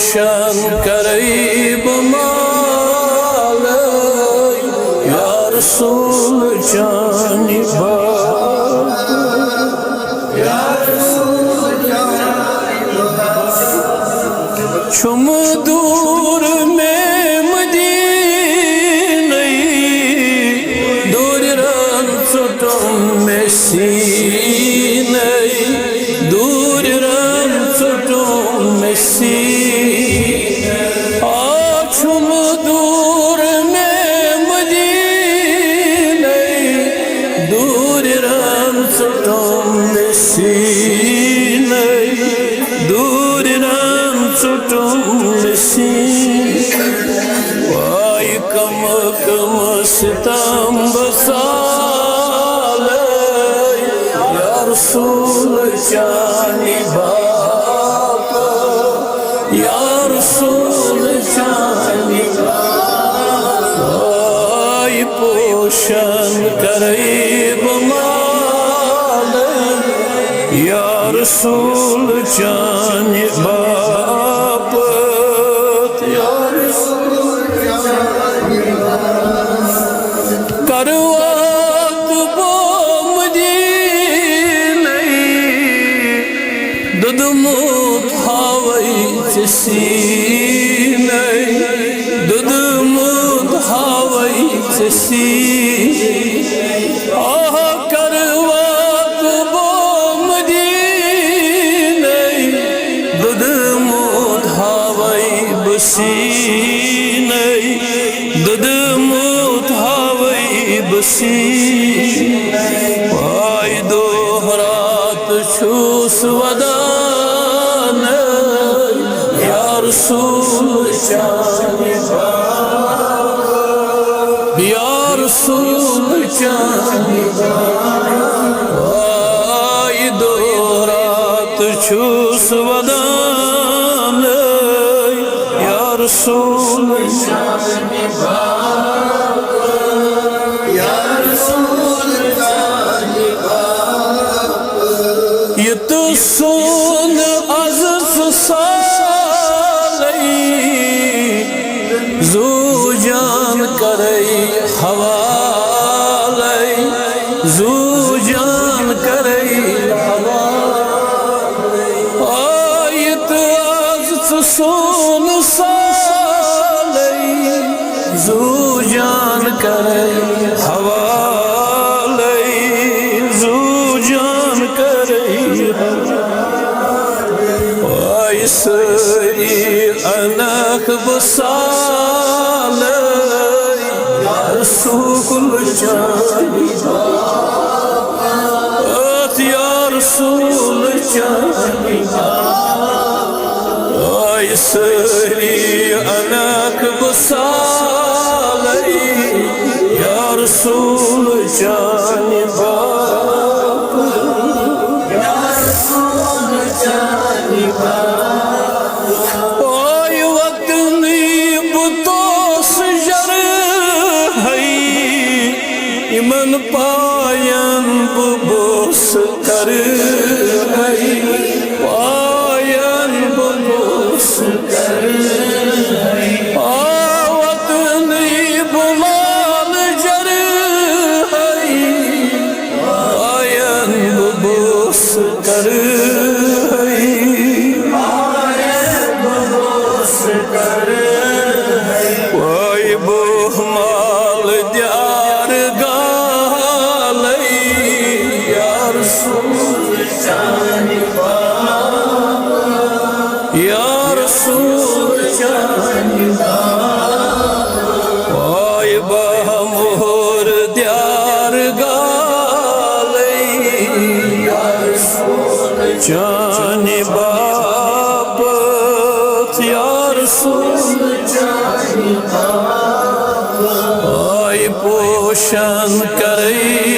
पोषण करई बमाल या रसूल जानी बाप छुम दूर में मदीने दूर रन चुटुम में सीने दूर रन चुटुम में सीने छुम दूर में मदीने दूर रन चुटुम में सीने दूर रन चुटुम में सीने वाई कम कम सितम बसाल या रसूल जानी बाप या रसूल जानी बाप वाई पोषण करई बमाल या रसूल जानी बाप या रसूल जानी बाप करवात बो मदीने दुध मुत हावई सीने दुध मुत हावई सीने आह करवात बो मदीने दुध मुत हावई बसीने दुध मुत हावई बसीने वाई दोहरात छूस वदान या रसूल जानी बाप या रसूल जानी बाप वाई दोहरात छूस वदान या रसूल जानी बाप या रसूल जानी बाप ये तो सुन अज़फ़ सालई ज़ू जान करई हवालई ज़ू जान करई हवालई आयत अज़फ़ सुन सालई ज़ू जान करई हवालई ज़ू जान करई सरी अनख बसाल या रसूल जानी बाप या रसूल जानी बाप सरी अनख बसाल या रसूल जानी बाप या रसूल जानी बाप इमन पायन बुबोस कर पायन बुबोस कर आवत नहीं बुलाल जर पायन बुबोस कर पायन बुबोस कर वाई बोहमाल द्यार या रसूल जानी बाप वाई बहमोर द्यार गालई या रसूल जानी बाप या रसूल जानी बाप वाई पोषण करई